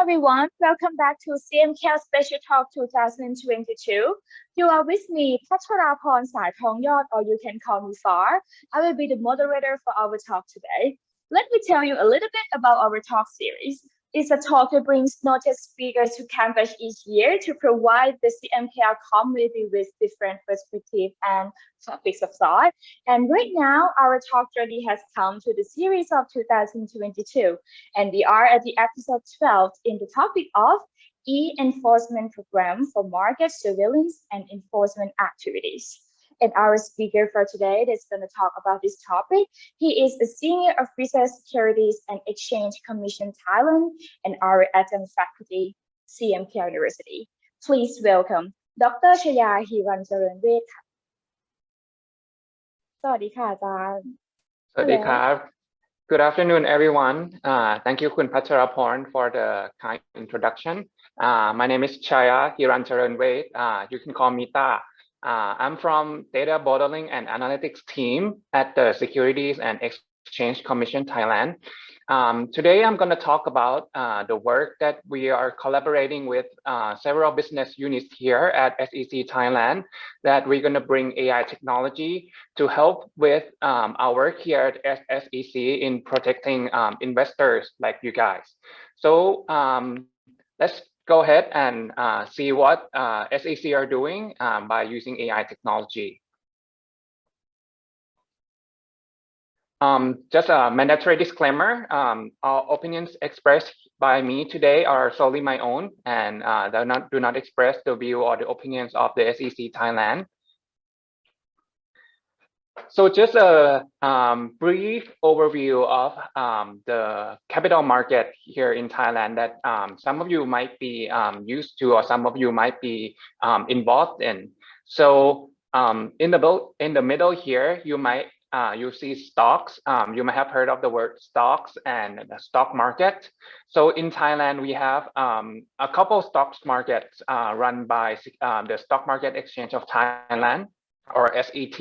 everyone, welcome back to CMKL Special Talk 2022. You are with me, 𝐂𝐡𝐚 𝐲𝐚 or you can call me Far. I will be the moderator for our talk today. Let me tell you a little bit about our talk series. It's a talk that brings noted speakers to campus each year to provide the CMKL community with different perspectives and topics of thought. And right now, our talk journey has come to the series of 2022, and we are at the episode 12 in the topic of e-enforcement program for market surveillance and enforcement activities. And our speaker for today that's going to talk about this topic, he is a senior officer Securities and Exchange Commission Thailand and our adjunct faculty, CMKL University. Please welcome Dr. 𝐂𝐡𝐚 𝐇𝐢𝐫𝐮�𝐧𝐜𝐡𝐚𝐫𝐨𝐞𝐧𝐯𝐚𝐭𝐞 สวัสดีค่ะอาจารย์ สวัสดีครับ Good afternoon, everyone. Thank you, Khun Patcharaporn, for the kind introduction. My name is 𝐂𝐡𝐚 𝐇𝐢𝐫𝐮�𝐧𝐜𝐡𝐚𝐫𝐨𝐞𝐧𝐯𝐚 Data I'm from data modeling and analytics team at the Securities and Exchange Commission Thailand. Today, I'm going to talk about the work that we are collaborating with several business units here at SEC Thailand, that we're going to bring AI technology to help with our work here at SEC in protecting investors like you guys. So let's go ahead and see what SEC are doing by using AI technology. Just a mandatory disclaimer, all opinions expressed by me today are solely my own and do not express the view or the opinions of the SEC Thailand. So just a brief overview of the capital market here in Thailand that some of you might be used to or some of you might be involved in. So in the middle here, you see stocks. You may have heard of the word stocks and the stock market. So in Thailand, we have a couple stocks markets run by the Stock Market Exchange of Thailand, or SET.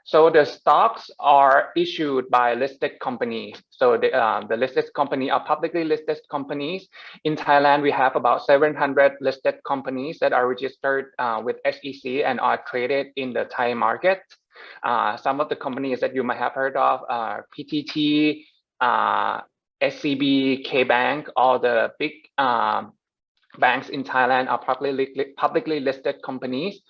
So the stocks are issued by listed companies. So the listed company are publicly listed companies. In Thailand, we have about 700 listed companies that are registered with SEC and are traded in the Thai market. Some of the companies that you might have heard of are PTT, SCB, K-Bank, all the big banks in Thailand are publicly listed companies.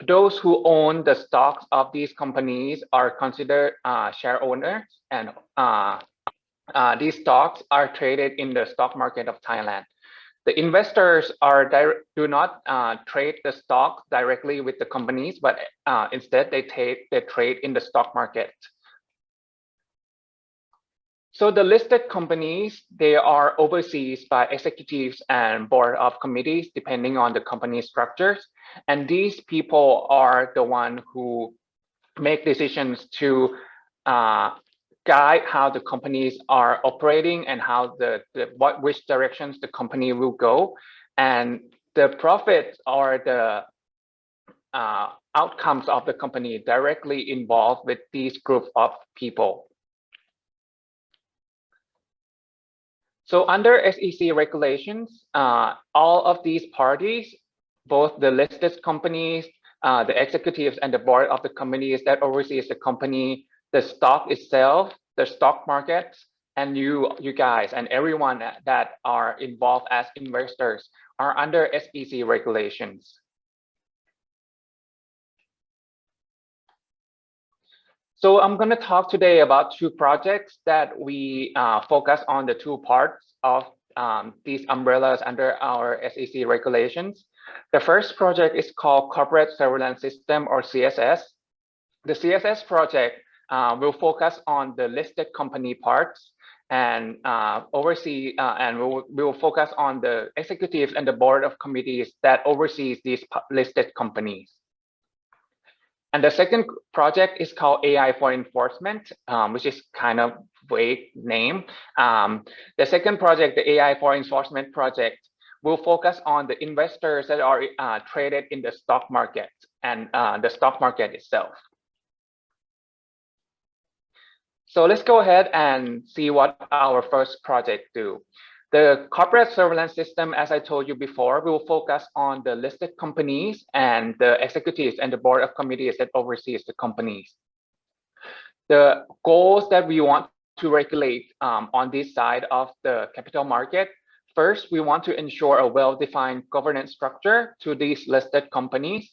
Those who own the stocks of these companies are considered share owners, and these stocks are traded in the stock market of Thailand. The investors do not trade the stock directly with the companies, but instead they trade in the stock market. So the listed companies, they are oversees by executives and board of committees, depending on the company structures. And these people are the one who make decisions to guide how the companies are operating and how which directions the company will go. And the profits or the outcomes of the company directly involved with these group of people. So under SEC regulations, all of these parties, both the listed companies, the executives and the board of the companies that oversees the company, the stock itself, the stock market, and you guys and everyone that are involved as investors are under SEC regulations. So I'm going to talk today about two projects that we focus on the two parts of these umbrellas under our SEC regulations. The first project is called Corporate Surveillance System, or CSS. The CSS project will focus on the listed company parts and we will focus on the executives and the board of committees that oversees these listed companies. And the second project is called AI for Enforcement, which is kind of vague name. The second project, the AI for Enforcement project, will focus on the investors that are traded in the stock market and the stock market itself. So let's go ahead and see what our first project do. The corporate surveillance system, as I told you before, will focus on the listed companies and the executives and the board of committees that oversees the companies. The goals that we want to regulate on this side of the capital market. First, we want to ensure a well-defined governance structure to these listed companies.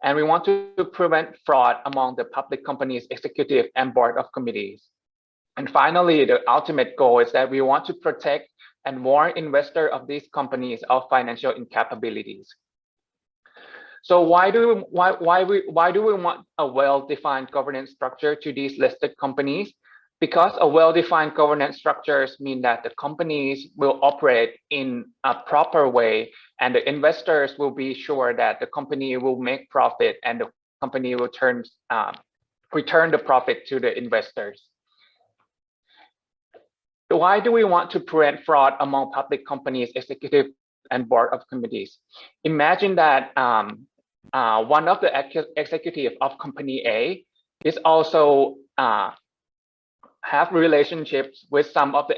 And we want to prevent fraud among the public companies, executive and board of committees. And finally, the ultimate goal is that we want to protect and warn investors of these companies of financial incapabilities. So why do we want a well-defined governance structure to these listed companies? Because a well-defined governance structures mean that the companies will operate in a proper way, and the investors will be sure that the company will make profit and the company will return the profit to the investors. Why do we want to prevent fraud among public companies, executive and board of committees? Imagine that one of the executive of company A is also have relationships with some of the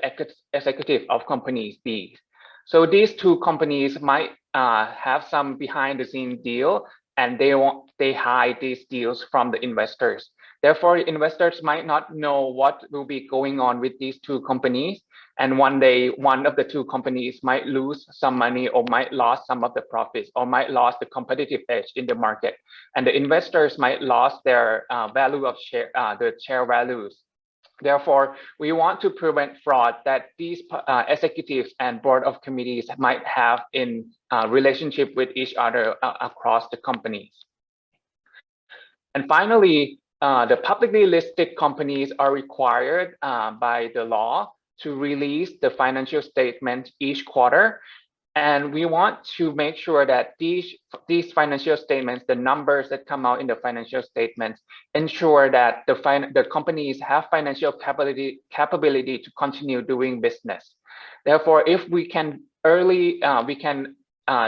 executive of companies B. So these two companies might have some behind the scenes deal, and they hide these deals from the investors. Therefore, investors might not know what will be going on with these two companies. And one day, one of the two companies might lose some money or might lose some of the profits or might lose the competitive edge in the market. And the investors might lose their value of share, the share values. Therefore, we want to prevent fraud that these executives and board of committees might have in relationship with each other across the companies. And finally, the publicly listed companies are required by the law to release the financial statement each quarter. And we want to make sure that these financial statements, the numbers that come out in the financial statements, ensure that the companies have financial capability to continue doing business. Therefore, if we can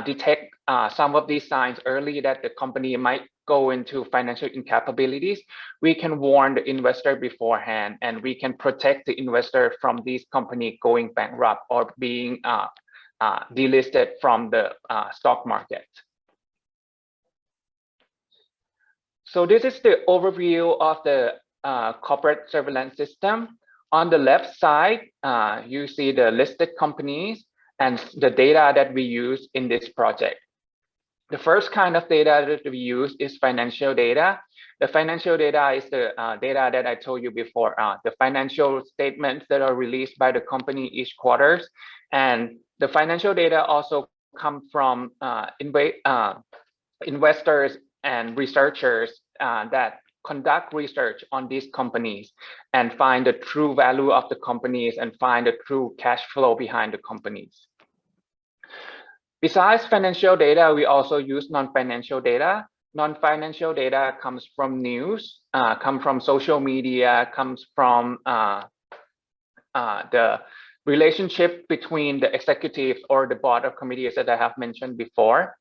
detect some of these signs early that the company might go into financial incapabilities, we can warn the investor beforehand, and we can protect the investor from these companies going bankrupt or being delisted from the stock market. So this is the overview of the corporate surveillance system. On the left side, you see the listed companies and the data that we use in this project. The first kind of data that we use is financial data. The financial data is the data that I told you before, the financial statements that are released by the company each quarter. And the financial data also come from investors and researchers that conduct research on these companies and find the true value of the companies and find the true cash flow behind the companies. Besides financial data, we also use non-financial data. Non-financial data comes from news, comes from social media, comes from the relationship between the executives or the board of committees that I have mentioned before.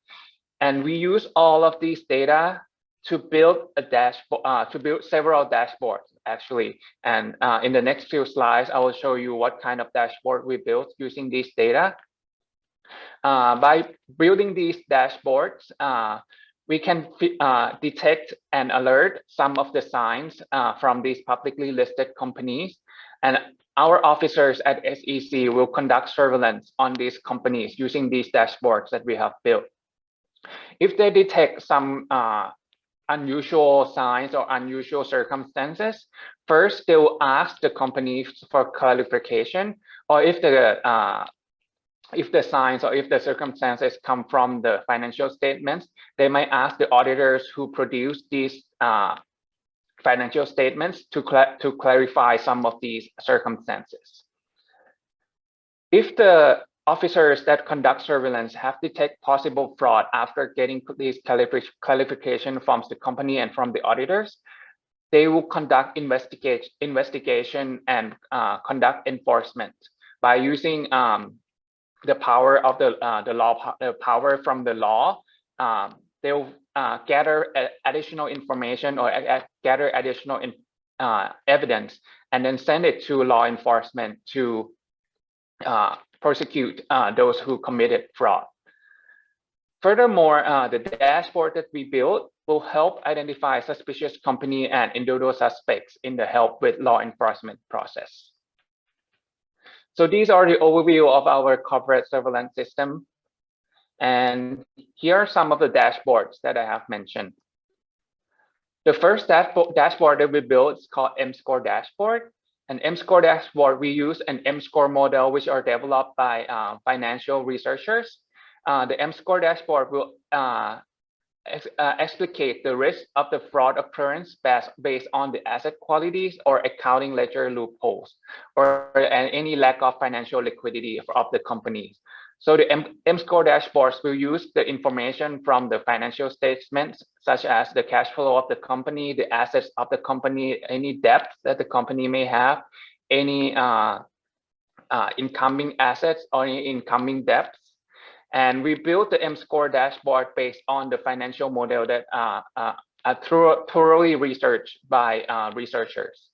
And we use all of these data to build a dashboard, to build several dashboards actually. And in the next few slides, I will show you what kind of dashboard we built using this data. By building these dashboards, we can detect and alert some of the signs from these publicly listed companies. And our officers at SEC will conduct surveillance on these companies using these dashboards that we have built. If they detect some unusual signs or unusual circumstances, first they will ask the companies for clarification, or if the signs or if the circumstances come from the financial statements, they might ask the auditors who produce these financial statements to clarify some of these circumstances. If the officers that conduct surveillance have detect possible fraud after getting these clarification from the company and from the auditors, they will conduct investigation and conduct enforcement by using the power of the power from the law. They'll gather additional information or gather additional evidence and then send it to law enforcement to prosecute those who committed fraud. Furthermore, the dashboard that we built will help identify suspicious company and individual suspects in the help with law enforcement process. So these are the overview of our corporate surveillance system. And here are some of the dashboards that I have mentioned. The first dashboard that we built is called M-Score dashboard. An M-Score dashboard, we use an M-Score model which are developed by financial researchers. The M-Score dashboard will explicate the risk of the fraud occurrence based on the asset qualities or accounting ledger loopholes or any lack of financial liquidity of the companies. So the M-Score dashboards will use the information from the financial statements, such as the cash flow of the company, the assets of the company, any debt that the company may have, any incoming assets or any incoming debts. And we built the M-Score dashboard based on the financial model that thoroughly researched by researchers.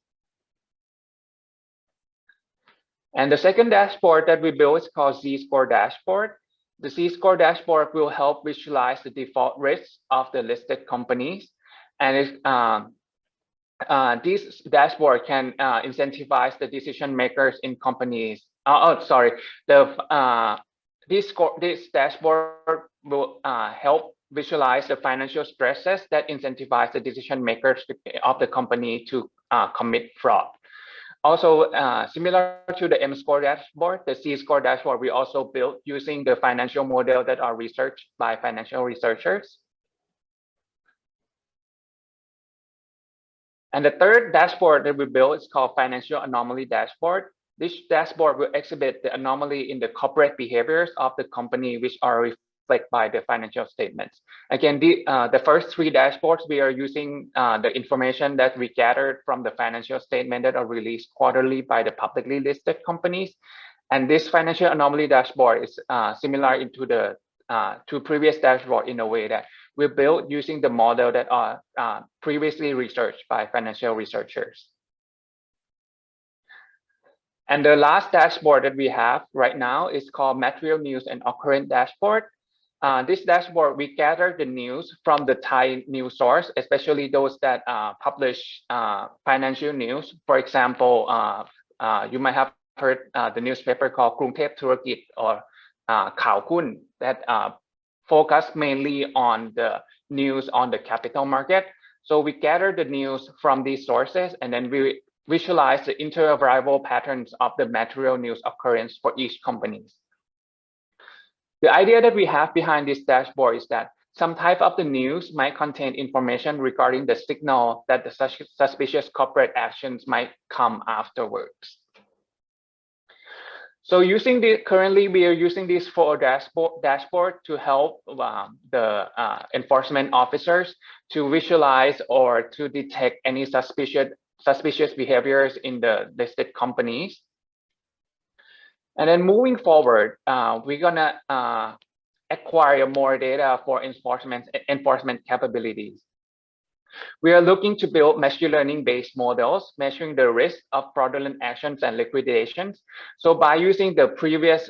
And the second dashboard that we built is called Z-Score dashboard. The Z-Score dashboard will help visualize the default risks of the listed companies. And this dashboard can incentivize the decision makers in companies. This dashboard will help visualize the financial stresses that incentivize the decision makers of the company to commit fraud. Also, similar to the M-Score dashboard, the Z-Score dashboard we also built using the financial model that are researched by financial researchers. And the third dashboard that we built is called Financial Anomaly Dashboard. This dashboard will exhibit the anomaly in the corporate behaviors of the company, which are reflected by the financial statements. Again, the first three dashboards, we are using the information that we gathered from the financial statement that are released quarterly by the publicly listed companies. And this financial anomaly dashboard is similar to the two previous dashboard in a way that we built using the model that are previously researched by financial researchers. And the last dashboard that we have right now is called Material News and Occurrence Dashboard. This dashboard, we gather the news from the Thai news source, especially those that publish financial news. For example, you might have heard the newspaper called 𝐂𝐡𝐚 𝐇𝐢𝐫𝐮 or 𝐂𝐡𝐚𝐲𝐚 that focus mainly on the news on the capital market. So we gather the news from these sources, and then we visualize the inter-variable patterns of the material news occurrence for each company. The idea that we have behind this dashboard is that some type of the news might contain information regarding the signal that the suspicious corporate actions might come afterwards. So currently we are using this for a dashboard to help the enforcement officers to visualize or to detect any suspicious behaviors in the listed companies. And then moving forward, we're gonna acquire more data for enforcement capabilities. We are looking to build machine learning based models measuring the risk of fraudulent actions and liquidations. So by using the previous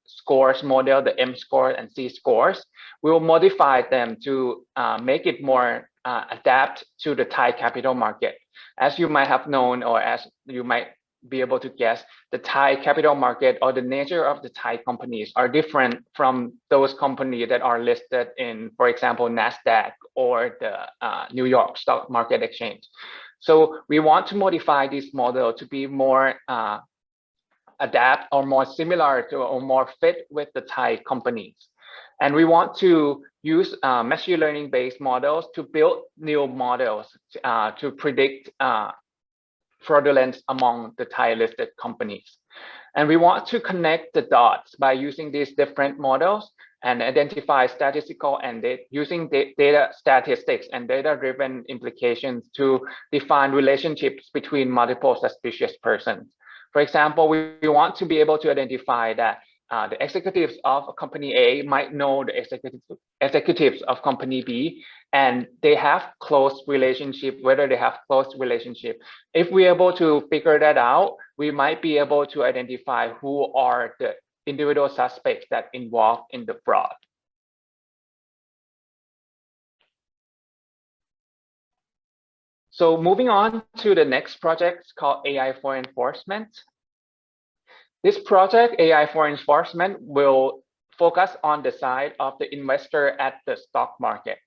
scores model, the M-Score and Z-Scores, we will modify them to make it more adapt to the Thai capital market. As you might have known, or as you might be able to guess, the Thai capital market or the nature of the Thai companies are different from those companies that are listed in, for example, NASDAQ or the New York Stock Market Exchange. So we want to modify this model to be more adapt or more similar to or more fit with the Thai companies. And we want to use machine learning based models to build new models to predict fraudulence among the Thai listed companies. And we want to connect the dots by using these different models and identify statistical and using data statistics and data-driven implications to define relationships between multiple suspicious persons. For example, we want to be able to identify that the executives of company A might know the executives of company B, and they have close relationship, whether they have close relationship. If we're able to figure that out, we might be able to identify who are the individual suspects that involved in the fraud. So moving on to the next project called AI for Enforcement. This project, AI for Enforcement, will focus on the side of the investor at the stock market.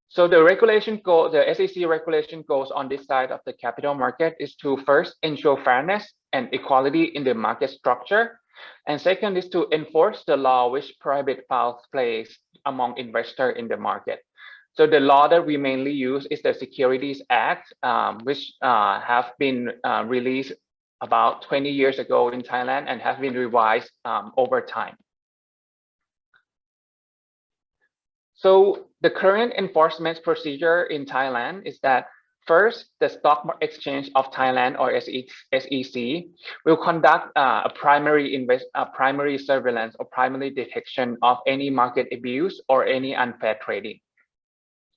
So the regulation goal, the SEC regulation goes on this side of the capital market is to first ensure fairness and equality in the market structure. And second is to enforce the law which prohibit foul play among investors in the market. So the law that we mainly use is the Securities Act, which have been released about 20 years ago in Thailand and have been revised over time. So the current enforcement procedure in Thailand is that first, the Stock Exchange of Thailand, or SEC, will conduct a primary surveillance or primary detection of any market abuse or any unfair trading.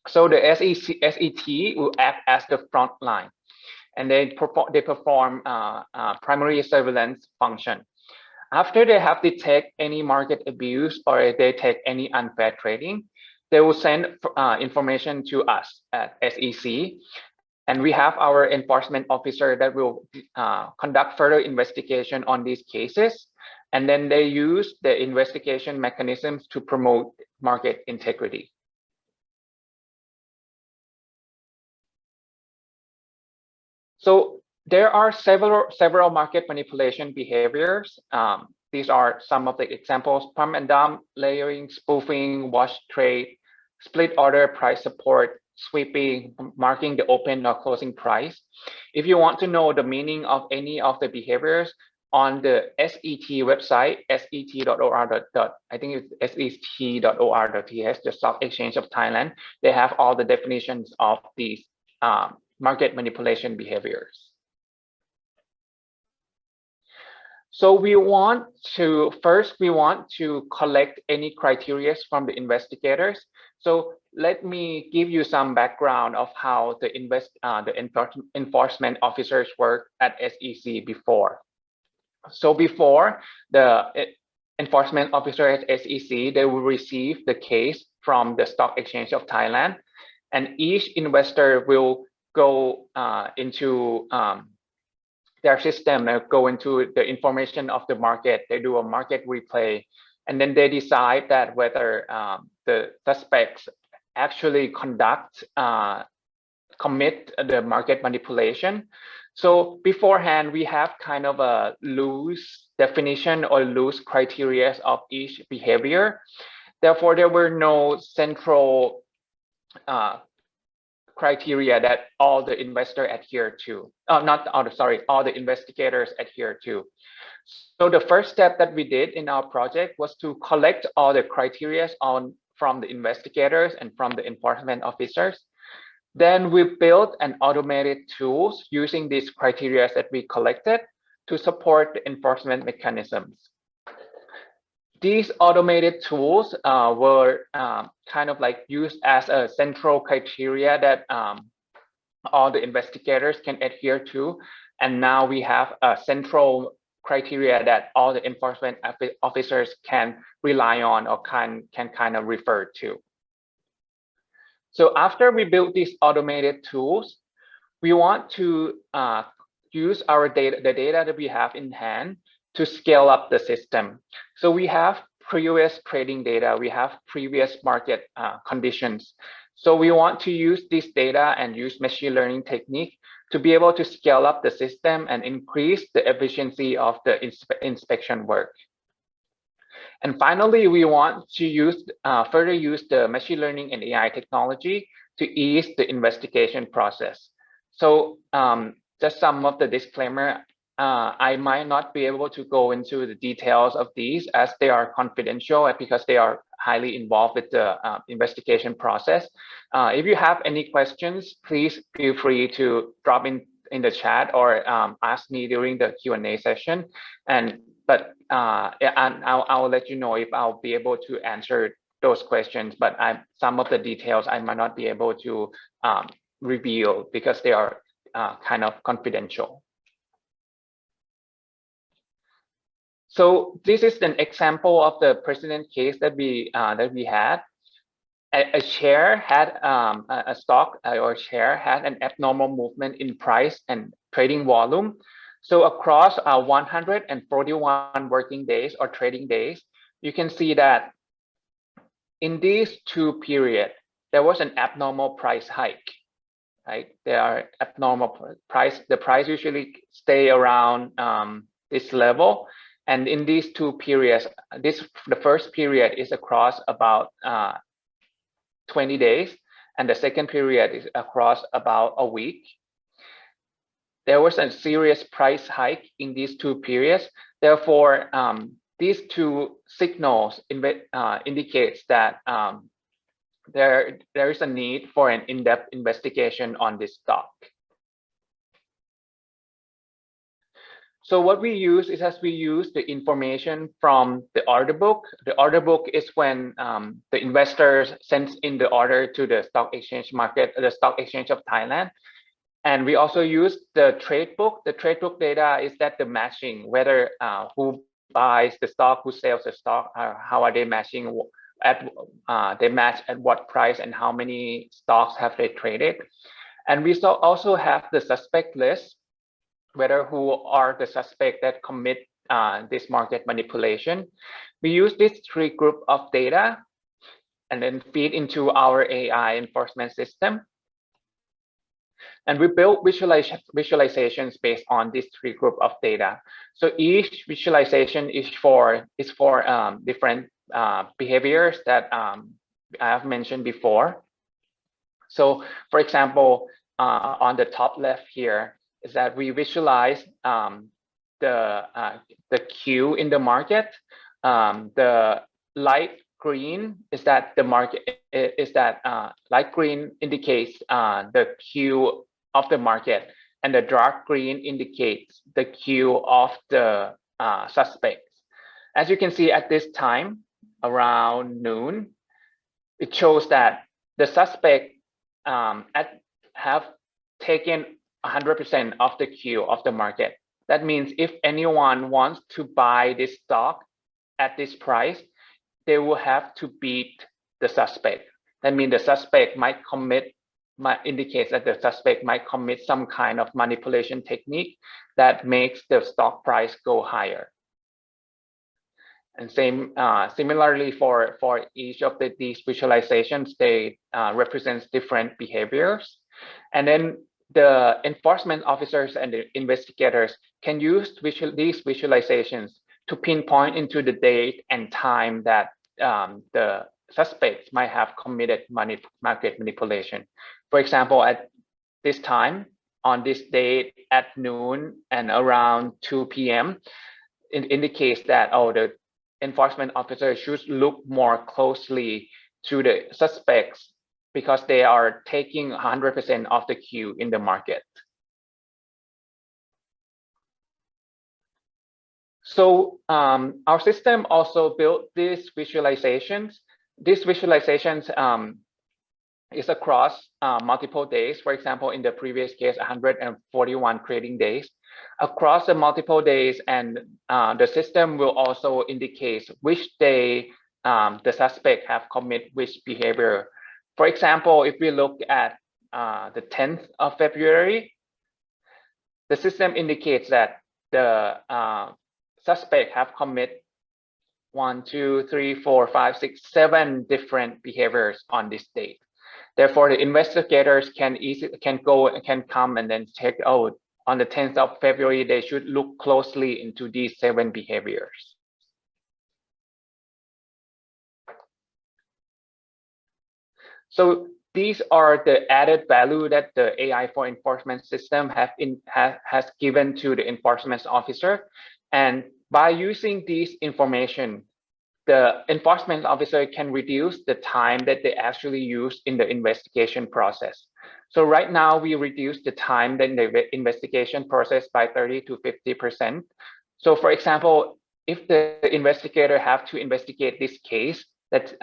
So the SET will act as the front line, and they perform primary surveillance function. After they have detected any market abuse or they detect any unfair trading, they will send information to us at SEC, and we have our enforcement officer that will conduct further investigation on these cases, and then they use the investigation mechanisms to promote market integrity. So there are several market manipulation behaviors. These are some of the examples: pump and dump, layering, spoofing, wash trade, split order, price support, sweeping, marking the open or closing price. If you want to know the meaning of any of the behaviors, on the SET website, set.or.th, I think it's set.or.th, the Stock Exchange of Thailand, they have all the definitions of these market manipulation behaviors. So we want to collect any criteria from the investigators. So let me give you some background of how the enforcement officers work at SEC before. So before, the enforcement officer at SEC, they will receive the case from the Stock Exchange of Thailand, and each investor will go into their system, go into the information of the market. They do a market replay, and then they decide that whether the suspects actually commit the market manipulation. So beforehand, we have kind of a loose definition or loose criteria of each behavior. Therefore, there were no central criteria that all the investors adhere to. All the investigators adhere to. So the first step that we did in our project was to collect all the criteria from the investigators and from the enforcement officers. Then we built an automated tools using these criteria that we collected to support the enforcement mechanisms. These automated tools were kind of like used as a central criteria that all the investigators can adhere to. And now we have a central criteria that all the enforcement officers can rely on or can kind of refer to. So after we built these automated tools, we want to use our data, the data that we have in hand, to scale up the system. So we have previous trading data, we have previous market conditions. So we want to use this data and use machine learning technique to be able to scale up the system and increase the efficiency of the inspection work. And finally, we want to use further use the machine learning and AI technology to ease the investigation process. So just some of the disclaimer, I might not be able to go into the details of these as they are confidential because they are highly involved with the investigation process. If you have any questions, please feel free to drop in the chat or ask me during the Q&A session. But I'll let you know if I'll be able to answer those questions. But some of the details I might not be able to reveal because they are kind of confidential. So this is an example of the precedent case that we had. A share had a stock or share had an abnormal movement in price and trading volume. So across 141 working days or trading days, you can see that in these two periods, there was an abnormal price hike, right? There are abnormal price. The price usually stay around this level. And in these two periods, the first period is across about 20 days, and the second period is across about a week. There was a serious price hike in these two periods. Therefore, these two signals indicates that there is a need for an in-depth investigation on this stock. So what we use is we use the information from the order book. The order book is when the investors sends in the order to the stock exchange market, the stock exchange of Thailand. And we also use the trade book. The trade book data is that the matching, whether who buys the stock, who sells the stock, how are they matching they match at what price and how many stocks have they traded. And we also have the suspect list, whether who are the suspect that commit this market manipulation. We use this three group of data and then feed into our AI enforcement system. And we build visualizations based on this three group of data. So each visualization is for different behaviors that I have mentioned before. So for example, on the top left here is that we visualize the queue in the market. The light green is that the market light green indicates the queue of the market, and the dark green indicates the queue of the suspects. As you can see at this time, around noon, it shows that the suspect have taken 100% of the queue of the market. That means if anyone wants to buy this stock at this price, they will have to beat the suspect. That means the suspect indicates that the suspect might commit some kind of manipulation technique that makes the stock price go higher. And similarly for each of these visualizations, they represents different behaviors. And then the enforcement officers and the investigators can use these visualizations to pinpoint into the date and time that the suspects might have committed market manipulation. For example, at this time, on this date at noon and around 2 p.m., it indicates that, the enforcement officer should look more closely to the suspects because they are taking 100% of the queue in the market. So our system also built these visualizations. These visualizations is across multiple days. For example, in the previous case, 141 trading days. Across the multiple days, and the system will also indicate which day the suspect have commit which behavior. For example, if we look at the 10th of February, the system indicates that the suspect have commit 1, 2, 3, 4, 5, 6, 7 different behaviors on this date. Therefore, the investigators can come and then check out on the 10th of February, they should look closely into these 7 behaviors. So these are the added value that the AI for enforcement system has given to the enforcement officer. And by using this information, the enforcement officer can reduce the time that they actually use in the investigation process. So right now, we reduce the time in the investigation process by 30 to 50%. So for example, if the investigator have to investigate this case that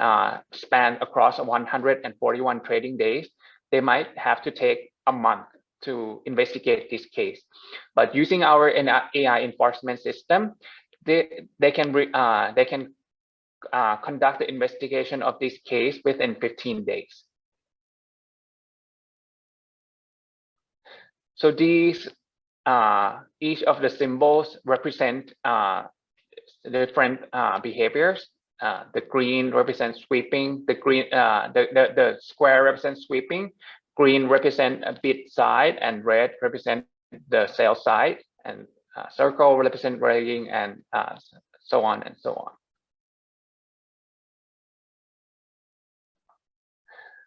span across 141 trading days, they might have to take a month to investigate this case. But using our AI enforcement system, they can conduct the investigation of this case within 15 days. So these each of the symbols represent different behaviors. The green represents sweeping. The square represents sweeping. Green represent a bid side, and red represent the sell side, and circle represent layering, and so on and so on.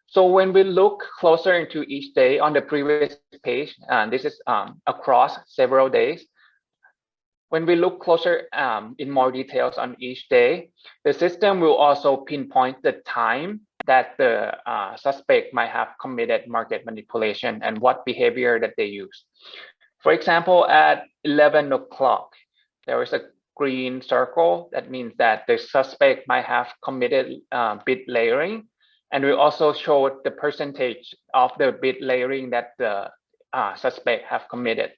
So when we look closer into each day on the previous page, this is across several days. When we look closer in more details on each day, the system will also pinpoint the time that the suspect might have committed market manipulation and what behavior that they use. For example, at 11 o'clock, there is a green circle. That means that the suspect might have committed bid layering. And we also showed the percentage of the bid layering that the suspect have committed.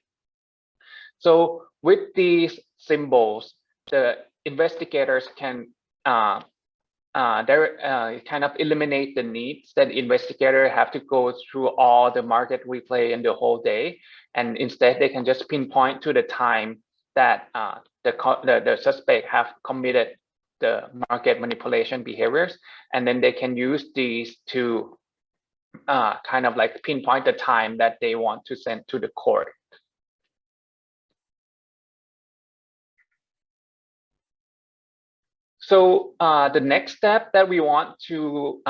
So with these symbols, the investigators can kind of eliminate the needs that investigators have to go through all the market replay in the whole day. And instead, they can just pinpoint to the time that the suspect have committed the market manipulation behaviors, and then they can use these to kind of like pinpoint the time that they want to send to the court. So the next step that we want to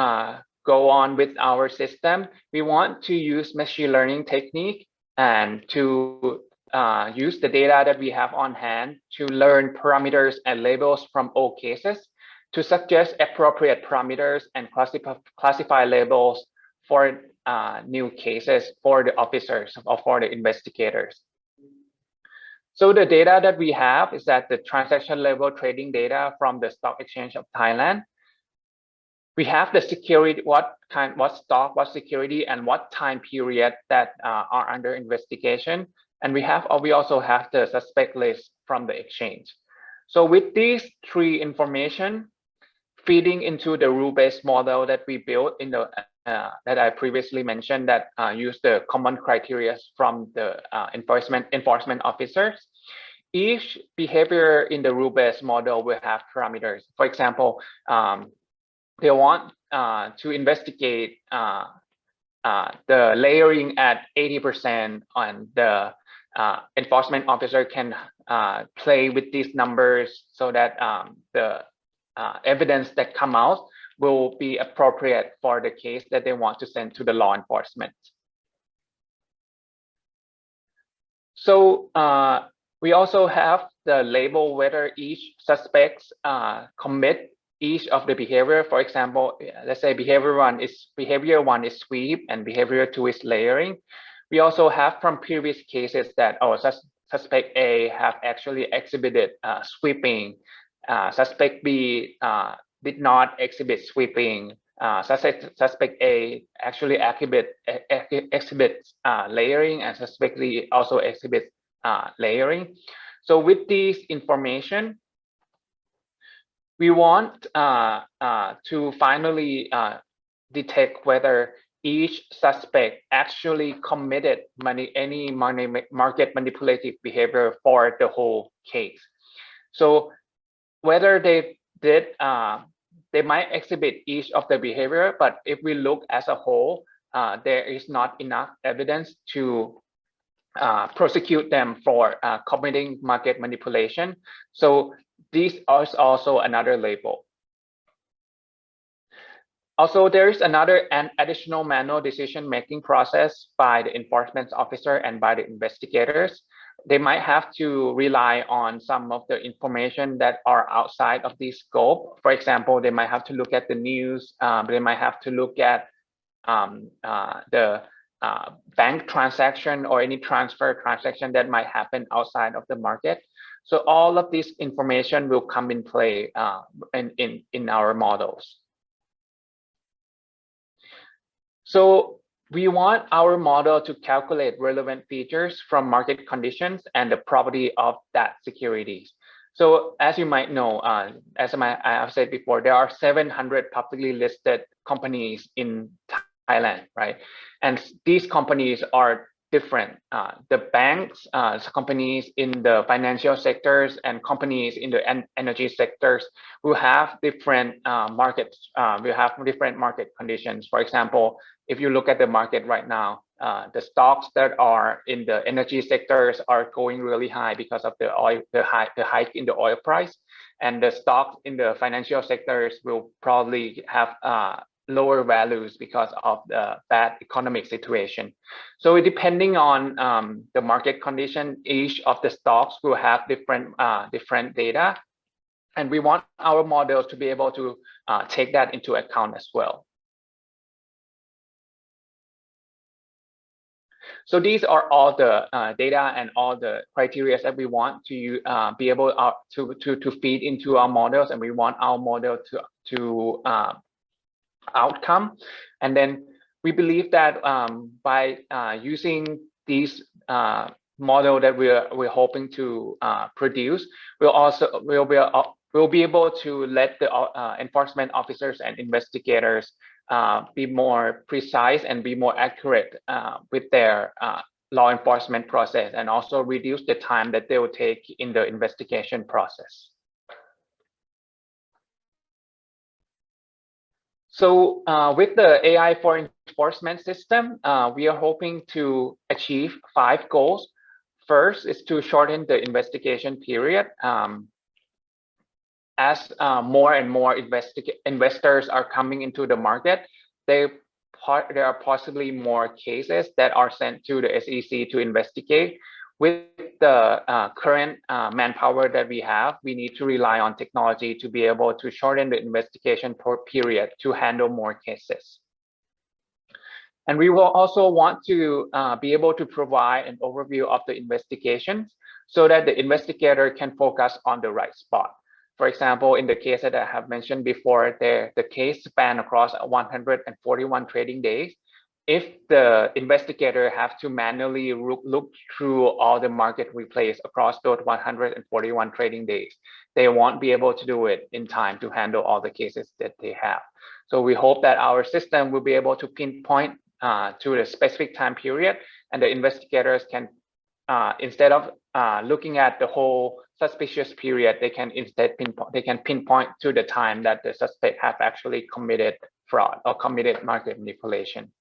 go on with our system, we want to use machine learning technique and to use the data that we have on hand to learn parameters and labels from old cases to suggest appropriate parameters and classify labels for new cases for the officers or for the investigators. So the data that we have is that the transaction level trading data from the Stock Exchange of Thailand. We have the security, what stock, what security, and what time period that are under investigation. And we also have the suspect list from the exchange. So with these three information feeding into the rule-based model that we built in the that I previously mentioned that use the common criteria from the enforcement officers, each behavior in the rule-based model will have parameters. For example, they want to investigate the layering at 80%, and the enforcement officer can play with these numbers so that the evidence that come out will be appropriate for the case that they want to send to the law enforcement. So we also have the label whether each suspects commit each of the behavior. For example, let's say behavior one is sweep and behavior two is layering. We also have from previous cases that suspect A have actually exhibited sweeping. Suspect B did not exhibit sweeping. Suspect A actually exhibits layering, and suspect B also exhibits layering. So with these information, we want to finally detect whether each suspect actually committed any market manipulative behavior for the whole case. So whether they did, they might exhibit each of the behavior, but if we look as a whole, there is not enough evidence to prosecute them for committing market manipulation. So this is also another label. Also, there is an additional manual decision-making process by the enforcement officer and by the investigators. They might have to rely on some of the information that are outside of this scope. For example, they might have to look at the news. They might have to look at the bank transaction or any transfer transaction that might happen outside of the market. So all of this information will come in play in our models. So we want our model to calculate relevant features from market conditions and the property of that securities. So as you might know, as I've said before, there are 700 publicly listed companies in Thailand, right? And these companies are different. The banks, companies in the financial sectors, and companies in the energy sectors will have different markets. We have different market conditions. For example, if you look at the market right now, the stocks that are in the energy sectors are going really high because of the hike in the oil price, and the stocks in the financial sectors will probably have lower values because of the bad economic situation. So depending on the market condition, each of the stocks will have different data, and we want our models to be able to take that into account as well. So these are all the data and all the criteria that we want to be able to feed into our models, and we want our model to outcome. And then we believe that by using these model that we're hoping to produce, we'll be able to let the enforcement officers and investigators be more precise and be more accurate with their law enforcement process, and also reduce the time that they will take in the investigation process. So with the AI for enforcement system, we are hoping to achieve 5 goals. First is to shorten the investigation period. As more and more investors are coming into the market, there are possibly more cases that are sent to the SEC to investigate. With the current manpower that we have, we need to rely on technology to be able to shorten the investigation period to handle more cases. And we will also want to be able to provide an overview of the investigations so that the investigator can focus on the right spot. For example, in the case that I have mentioned before, the case spanned across 141 trading days. If the investigator have to manually look through all the market replays across those 141 trading days, they won't be able to do it in time to handle all the cases that they have. So we hope that our system will be able to pinpoint to the specific time period, and the investigators can, instead of looking at the whole suspicious period, they can instead pinpoint to the time that the suspect have actually committed fraud or committed market manipulation.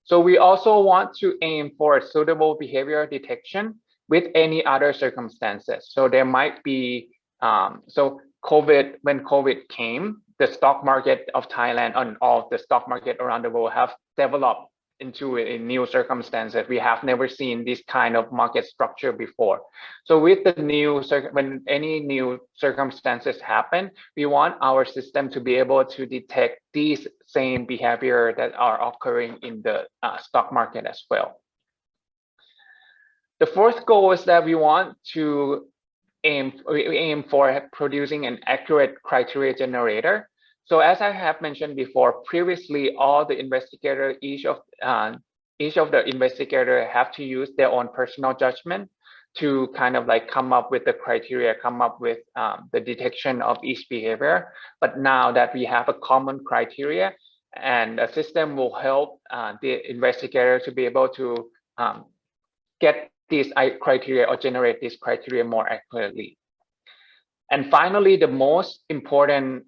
So we also want to aim for suitable behavior detection with any other circumstances. So there might be, when COVID came, the stock market of Thailand and all the stock market around the world have developed into a new circumstances. We have never seen this kind of market structure before. So with the when any new circumstances happen, we want our system to be able to detect these same behavior that are occurring in the stock market as well. The fourth goal is that we want to aim for producing an accurate criteria generator. So as I have mentioned before, previously, all the investigators, each of the investigators have to use their own personal judgment to kind of like come up with the criteria, come up with the detection of each behavior. But now that we have a common criteria, and a system will help the investigator to be able to get these criteria or generate these criteria more accurately. And finally, the most important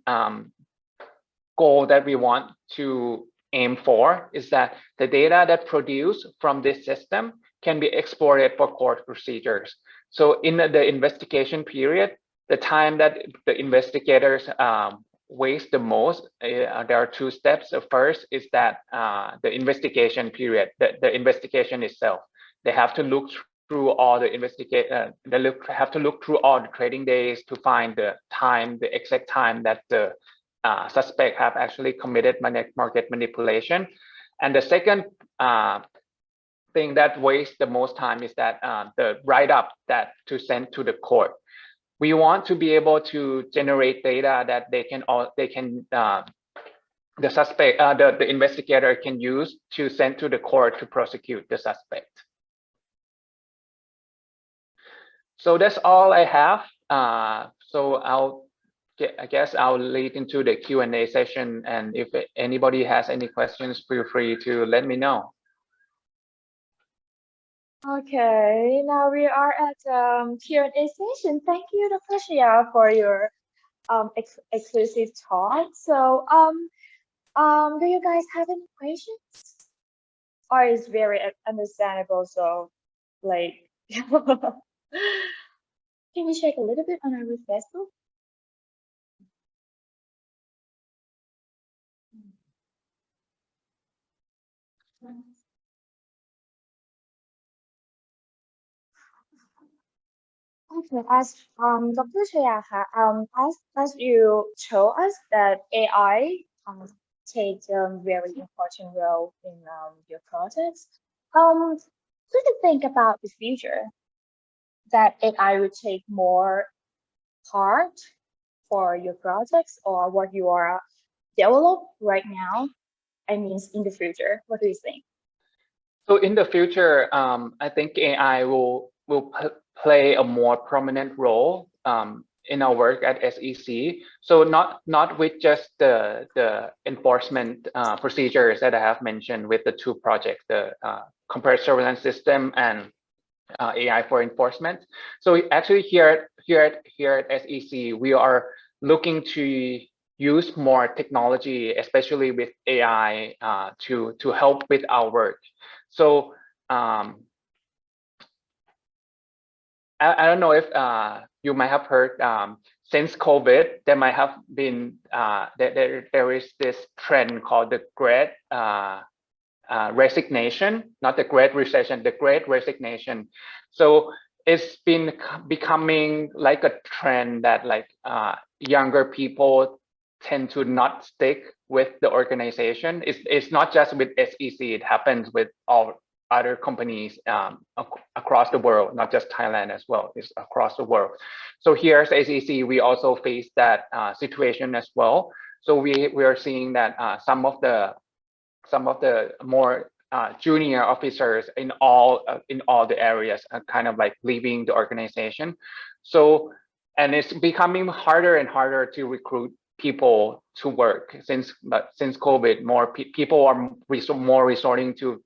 goal that we want to aim for is that the data that produced from this system can be exported for court procedures. So in the investigation period, the time that the investigators waste the most, there are 2 steps. The first is that the investigation period, the investigation itself. They have to look through all the have to look through all the trading days to find the exact time that the suspect have actually committed market manipulation. And the second thing that wastes the most time is that the write-up that to send to the court. We want to be able to generate data that the investigator can use to send to the court to prosecute the suspect. So that's all I have. So I guess I'll lead into the Q&A session, and if anybody has any questions, feel free to let me know. Okay, now we are at Q&A session. Thank you, Dr. Shia, for your exclusive talk. So do you guys have any questions? Or is very understandable? So like, can we check a little bit on our Facebook? Okay, as Dr. Shaya, as you told us that AI takes a very important role in your projects. What do you think about the future that AI will take more part for your projects or what you are develop right now? I mean, in the future, what do you think? So in the future, I think AI will play a more prominent role in our work at SEC. So not with just the enforcement procedures that I have mentioned with the two projects, the compared surveillance system and AI for enforcement. So actually here at SEC, we are looking to use more technology, especially with AI, to help with our work. So I don't know if you might have heard since COVID, there might have been there is this trend called the Great Resignation, not the Great Recession, the Great Resignation. So it's been becoming like a trend that like younger people tend to not stick with the organization. It's not just with SEC, it happens with all other companies across the world, not just Thailand as well, it's across the world. So here at SEC, we also face that situation as well. So we are seeing that some of the more junior officers in all the areas are kind of like leaving the organization. So, and it's becoming harder and harder to recruit people to work since COVID. More people are more resorting to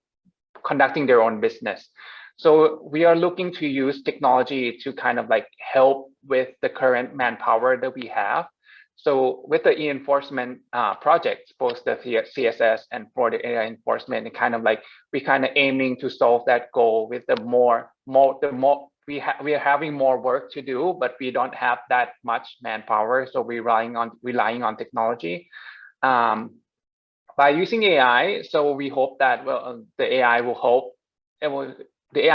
conducting their own business. So we are looking to use technology to kind of like help with the current manpower that we have. So with the e-enforcement projects, both the CSS and for the AI enforcement, it kind of like we kind of aiming to solve that goal with the more we are having more work to do, but we don't have that much manpower, so we're relying on technology. By using AI, so we hope that the AI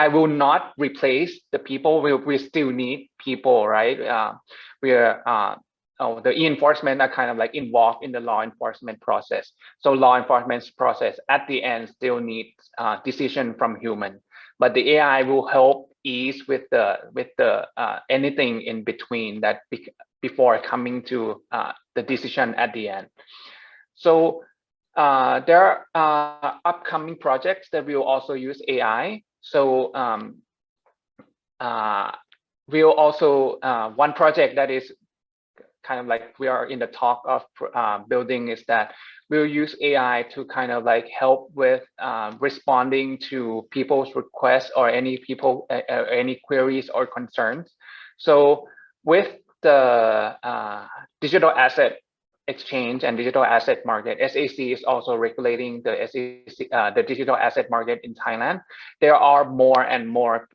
will not replace the people. We still need people, right? The e-enforcement are kind of like involved in the law enforcement process. So law enforcement process at the end still needs decision from human, but the AI will help ease with the anything in between that before coming to the decision at the end. So there are upcoming projects that will also use AI. So we'll also one project that is kind of like we are in the talk of building is that we'll use AI to kind of like help with responding to people's requests or any queries or concerns. So with the digital asset exchange and digital asset market, SAC is also regulating the digital asset market in Thailand. There are more and more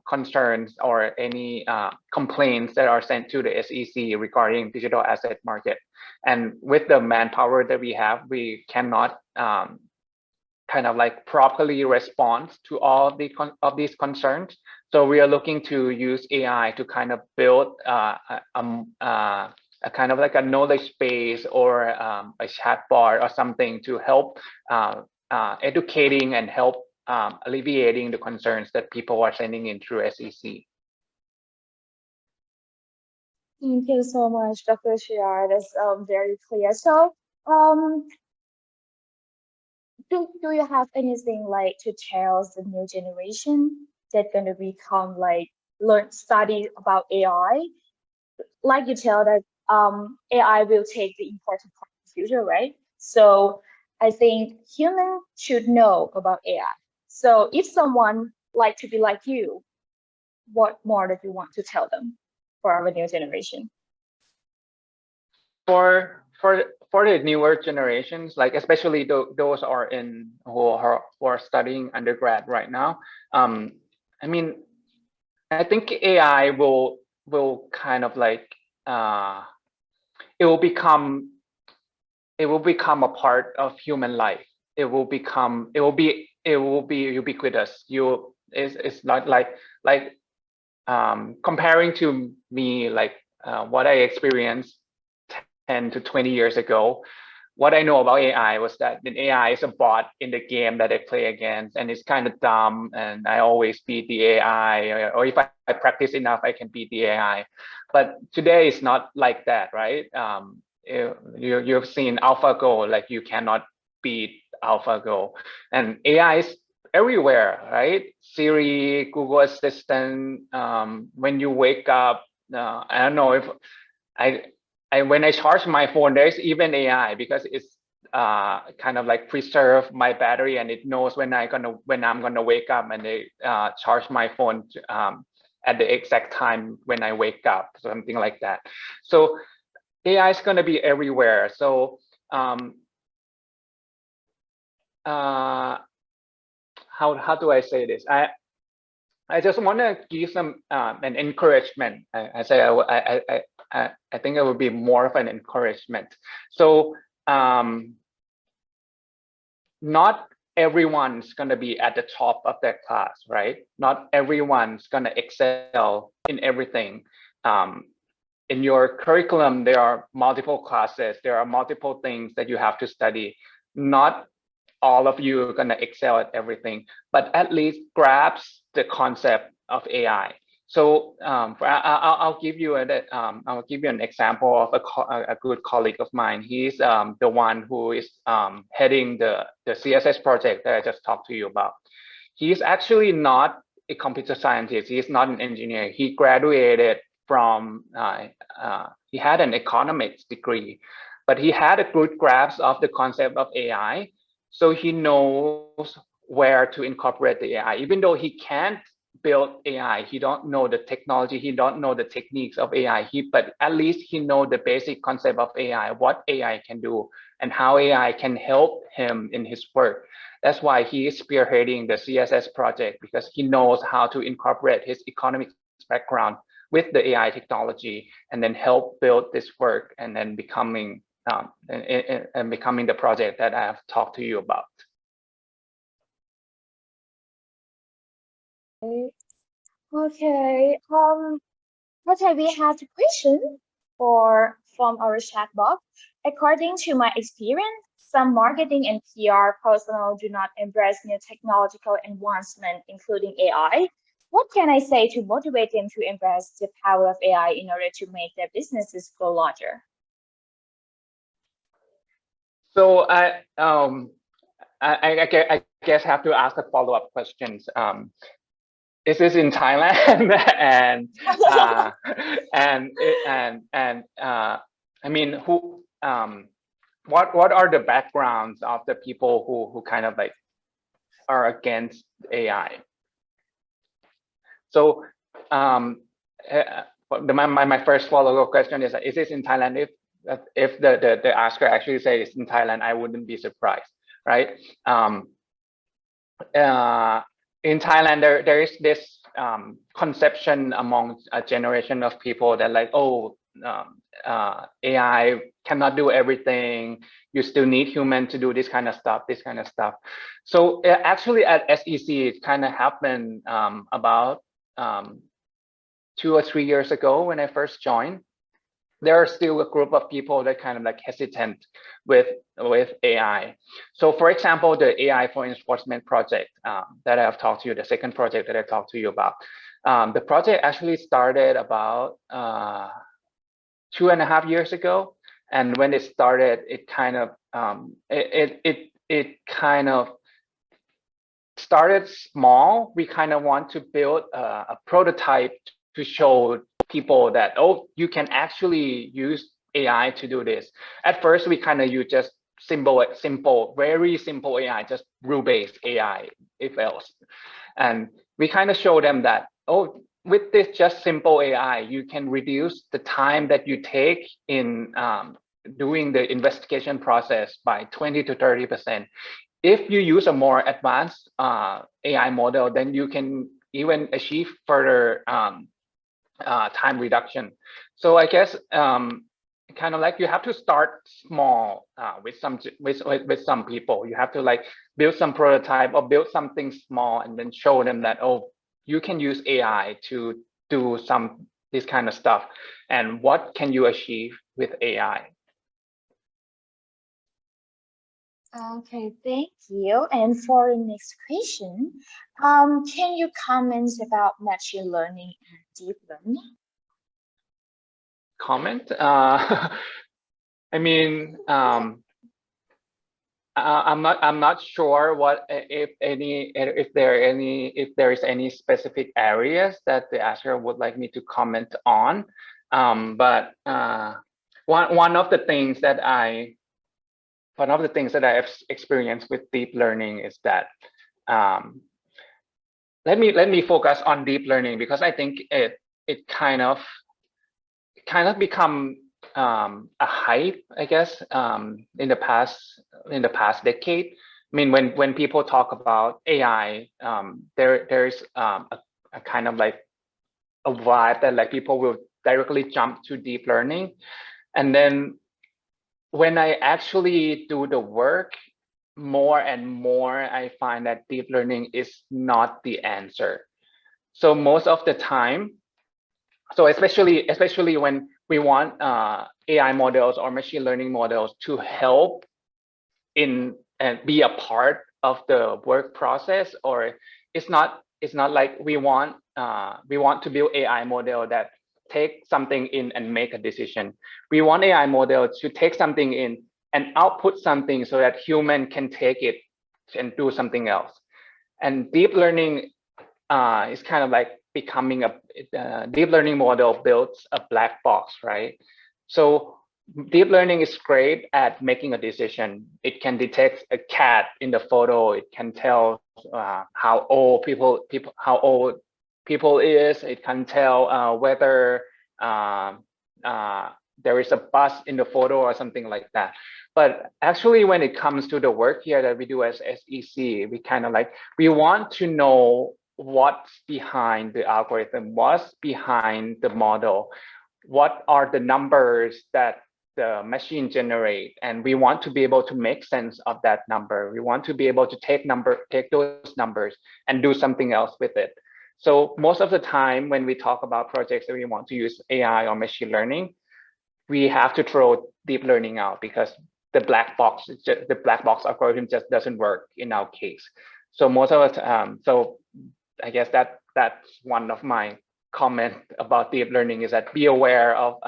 concerns or any complaints that are sent to the SEC regarding digital asset market. And with the manpower that we have, we cannot kind of like properly respond to all of these concerns. So we are looking to use AI to kind of build a kind of like a knowledge base or a chatbot or something to help educating and help alleviating the concerns that people are sending in through SEC. Thank you so much, Dr. Shiar. That's very clear. So do you have anything like to tell the new generation that's going to become like study about AI, like you tell that AI will take the important part in the future, right? So I think humans should know about AI. So if someone like to be like you, what more do you want to tell them for our new generation? For the newer generations, like especially those are who are studying undergrad right now, I mean, I think AI will kind of like it will become a part of human life. It will be ubiquitous. It's not like comparing to me, like what I experienced 10 to 20 years ago. What I know about AI was that an AI is a bot in the game that I play against, and it's kind of dumb, and I always beat the AI, or if I practice enough, I can beat the AI. But today it's not like that, right? You've seen AlphaGo, like you cannot beat AlphaGo, and AI is everywhere, right? Siri, Google Assistant. When you wake up, I don't know if when I charge my phone, there's even AI, because it's kind of like preserve my battery, and it knows when I'm gonna wake up, and they charge my phone at the exact time when I wake up, something like that. So AI is gonna be everywhere. So how do I say this? I just want to give some an encouragement. I think it would be more of an encouragement. So not everyone's going to be at the top of their class, right? Not everyone's going to excel in everything. In your curriculum, there are multiple classes, there are multiple things that you have to study. Not all of you are going to excel at everything, but at least grasp the concept of AI. So I'll give you an example of a good colleague of mine. He's the one who is heading the CSS project that I just talked to you about. He's actually not a computer scientist. He's not an engineer. He graduated from he had an economics degree, but he had a good grasp of the concept of AI. So he knows where to incorporate the AI, even though he can't build AI. He don't know the technology. He don't know the techniques of AI. But at least he know the basic concept of AI, what AI can do, and how AI can help him in his work. That's why he is spearheading the CSS project, because he knows how to incorporate his economics background with the AI technology, and then help build this work, and then becoming the project that I have talked to you about. Okay. Okay, we have a question from our chat box. According to my experience, some marketing and PR personnel do not embrace new technological advancement, including AI. What can I say to motivate them to embrace the power of AI in order to make their businesses grow larger? So I guess I have to ask a follow-up questions. Is this in Thailand? I mean, what are the backgrounds of the people who kind of like are against AI? So my first follow-up question is this in Thailand? If the asker actually says it's in Thailand, I wouldn't be surprised, right? In Thailand, there is this conception among a generation of people that like, oh, AI cannot do everything. You still need human to do this kind of stuff. So actually at SEC, it kind of happened about 2 or 3 years ago when I first joined. There are still a group of people that kind of like hesitant with AI. So for example, the AI for enforcement project that I have talked to you, the second project that I talked to you about, the project actually started about 2.5 years ago. And when it started, it kind of started small. We kind of want to build a prototype to show people that, oh, you can actually use AI to do this. At first, we kind of use just very simple AI, just rule-based AI, if else. And we kind of show them that, oh, with this just simple AI, you can reduce the time that you take in doing the investigation process by 20 to 30%. If you use a more advanced AI model, then you can even achieve further time reduction. So I guess kind of like you have to start small with some people. You have to like build some prototype or build something small and then show them that, oh, you can use AI to do this kind of stuff, and what can you achieve with AI? Okay, thank you. And for the next question, can you comment about machine learning and deep learning? Comment? I mean, I'm not sure what if there is any specific areas that the asker would like me to comment on. But one of the things that I have experienced with deep learning is that let me focus on deep learning, because I think it kind of become a hype, I guess, in the past decade. I mean, when people talk about AI, there's a kind of like a vibe that like people will directly jump to deep learning. And then when I actually do the work more and more, I find that deep learning is not the answer. So most of the time, so especially when we want AI models or machine learning models to help in and be a part of the work process, or it's not like we want to build AI model that take something in and make a decision. We want AI model to take something in and output something so that human can take it and do something else. And deep learning is kind of like becoming a deep learning model builds a black box, right? So deep learning is great at making a decision. It can detect a cat in the photo. It can tell how old people is. It can tell whether there is a bus in the photo or something like that. But actually, when it comes to the work here that we do as SEC, we kind of like, we want to know what's behind the algorithm, what's behind the model, what are the numbers that the machine generate, and we want to be able to make sense of that number. We want to be able to take those numbers and do something else with it. So most of the time when we talk about projects that we want to use AI or machine learning, we have to throw deep learning out, because the black box algorithm just doesn't work in our case. So most of it, so I guess that's one of my comment about deep learning, is that be aware of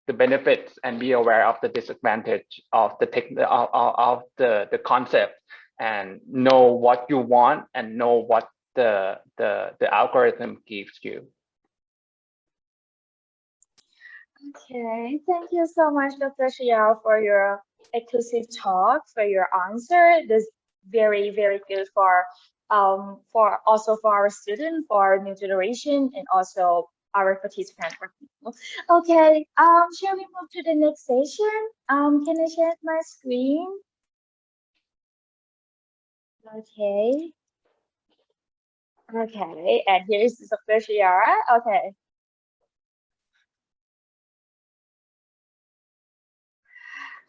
the benefits and be aware of the disadvantage of the concept, and know what you want and know what the algorithm gives you. Okay, thank you so much, Dr. Xiao, for your exclusive talk, for your answer. This is very, very good for also for our students, for our new generation, and also our participants. Okay, shall we move to the next session? Can I share my screen? Okay. Okay, and here is Dr. Xiao. Okay.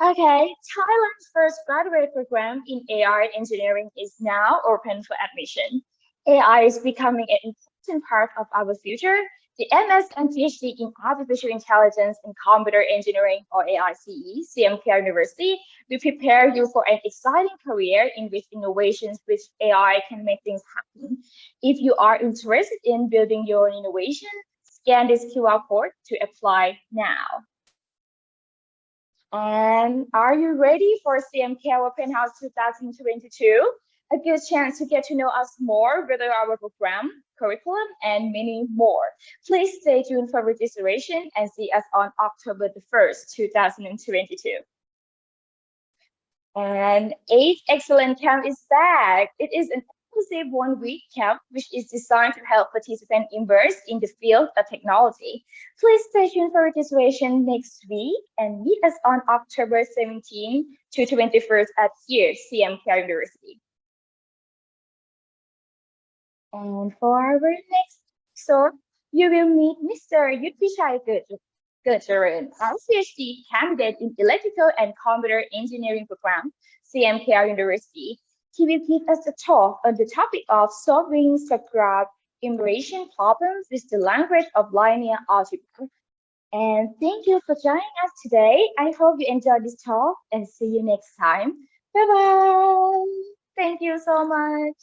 Okay, Thailand's first graduate program in AI engineering is now open for admission. AI is becoming an important part of our future. The MS and Ph.D. in Artificial Intelligence and Computer Engineering, or AICE, CMKL University, will prepare you for an exciting career in which innovations with AI can make things happen. If you are interested in building your own innovation, scan this QR code to apply now. And are you ready for CMKL Open House 2022? a good chance to get to know us more, whether our program, curriculum, and many more. Please stay tuned for registration and see us on October the 1st, 2022. And 8 Excellent Camp is back. It is an exclusive one-week camp which is designed to help participants immerse in the field of technology. Please stay tuned for registration next week and meet us on October 17 to 21st at here, CMKL University. And for our next episode, you will meet Mr. 𝐂𝐡𝐚𝐲𝐚, our Ph.D. candidate in Electrical and Computer Engineering program, CMKL University. He will give us a talk on the topic of solving subgraph enumeration problems with the language of linear algebra. And thank you for joining us today. I hope you enjoyed this talk and see you next time. Bye-bye. Thank you so much.